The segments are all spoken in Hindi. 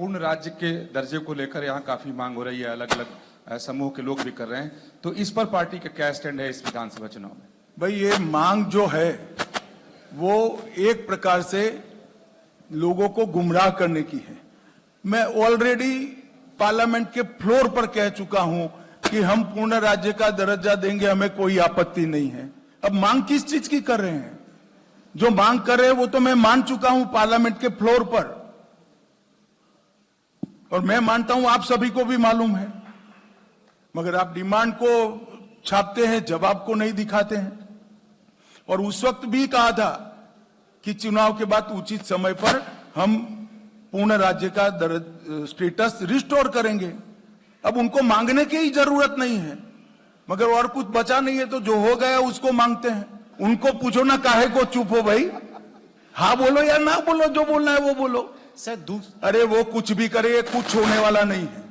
पूर्ण राज्य के दर्जे को लेकर यहाँ काफी मांग हो रही है, अलग अलग समूह के लोग भी कर रहे हैं, तो इस पर पार्टी का क्या स्टैंड है इस विधानसभा चुनाव में? भाई ये मांग जो है वो एक प्रकार से लोगों को गुमराह करने की है। मैं ऑलरेडी पार्लियामेंट के फ्लोर पर कह चुका हूं कि हम पूर्ण राज्य का दर्जा देंगे, हमें कोई आपत्ति नहीं है। अब मांग किस चीज की कर रहे हैं? जो मांग कर रहे हैं वो तो मैं मान चुका हूं पार्लियामेंट के फ्लोर पर, और मैं मानता हूं आप सभी को भी मालूम है, मगर आप डिमांड को छापते हैं, जवाब को नहीं दिखाते हैं। और उस वक्त भी कहा था कि चुनाव के बाद उचित समय पर हम पूर्ण राज्य का स्टेटस रिस्टोर करेंगे। अब उनको मांगने की ही जरूरत नहीं है, मगर और कुछ बचा नहीं है तो जो हो गया उसको मांगते हैं। उनको पूछो ना काहे को चुप हो भाई, हाँ बोलो या ना बोलो, जो बोलना है वो बोलो। अरे वो कुछ भी करे, कुछ होने वाला नहीं है।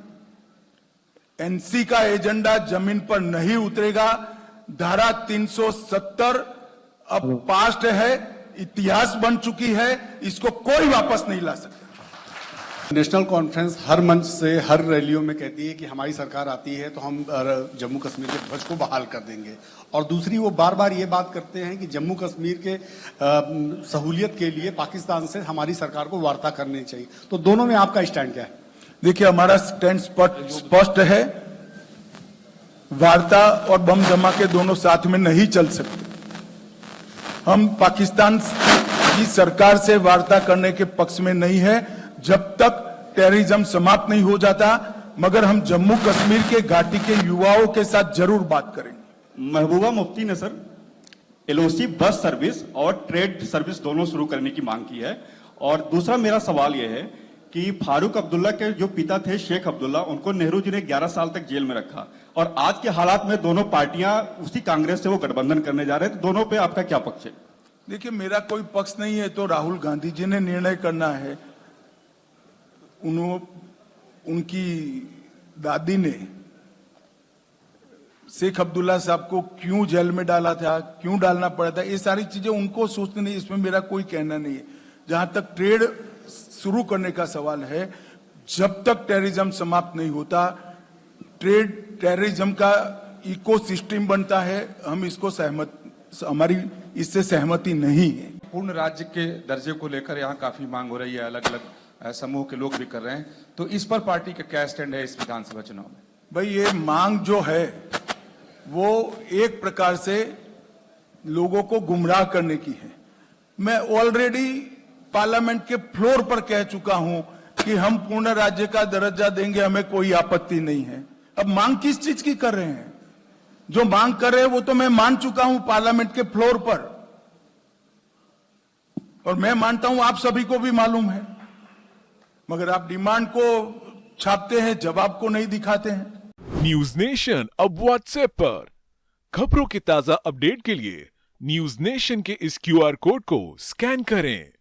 एनसी का एजेंडा जमीन पर नहीं उतरेगा। धारा 370 अब पास्ट है, इतिहास बन चुकी है, इसको कोई वापस नहीं ला सकता। नेशनल कॉन्फ्रेंस हर मंच से, हर रैलियों में कहती है कि हमारी सरकार आती है तो हम जम्मू कश्मीर के ध्वज को बहाल कर देंगे, और दूसरी वो बार बार ये बात करते हैं कि जम्मू कश्मीर के सहूलियत के लिए पाकिस्तान से हमारी सरकार को वार्ता करनी चाहिए। तो दोनों में आपका स्टैंड क्या है? देखिए, हमारा स्टैंड स्पष्ट है। वार्ता और बम धमाके दोनों साथ में नहीं चल सकते। हम पाकिस्तान की सरकार से वार्ता करने के पक्ष में नहीं है जब तक टेररिज्म समाप्त नहीं हो जाता, मगर हम जम्मू कश्मीर के घाटी के युवाओं के साथ जरूर बात करेंगे। महबूबा मुफ्ती ने सर एलओसी बस सर्विस और ट्रेड सर्विस दोनों शुरू करने की मांग की है। और दूसरा मेरा सवाल यह है कि फारूक अब्दुल्ला के जो पिता थे शेख अब्दुल्ला, उनको नेहरू जी ने 11 साल तक जेल में रखा, और आज के हालात में दोनों पार्टियां उसी कांग्रेस से वो गठबंधन करने जा रहे हैं, तो दोनों पे आपका क्या पक्ष है? देखिए, मेरा कोई पक्ष नहीं है, तो राहुल गांधी जी ने निर्णय करना है। उनकी दादी ने शेख अब्दुल्ला साहब को क्यों जेल में डाला था, क्यों डालना पड़ा था, ये सारी चीजें उनको सोचनी नहीं, इसमें मेरा कोई कहना नहीं है। जहां तक ट्रेड शुरू करने का सवाल है, जब तक टेररिज्म समाप्त नहीं होता, टेररिज्म का इकोसिस्टम बनता है, हम इसको हमारी इससे सहमति नहीं है। पूर्ण राज्य के दर्जे को लेकर यहाँ काफी मांग हो रही है, अलग अलग समूह के लोग भी कर रहे हैं, तो इस पर पार्टी का क्या स्टैंड है इस विधानसभा चुनाव में? भाई ये मांग जो है वो एक प्रकार से लोगों को गुमराह करने की है। मैं ऑलरेडी पार्लियामेंट के फ्लोर पर कह चुका हूं कि हम पूर्ण राज्य का दर्जा देंगे, हमें कोई आपत्ति नहीं है। अब मांग किस चीज की कर रहे हैं? जो मांग कर रहे हैं वो तो मैं मान चुका हूं पार्लियामेंट के फ्लोर पर, और मैं मानता हूं आप सभी को भी मालूम है, मगर आप डिमांड को छापते हैं, जवाब को नहीं दिखाते हैं। न्यूज नेशन अब व्हाट्सएप पर खबरों के ताजा अपडेट के लिए न्यूज नेशन के इस क्यूआर कोड को स्कैन करें।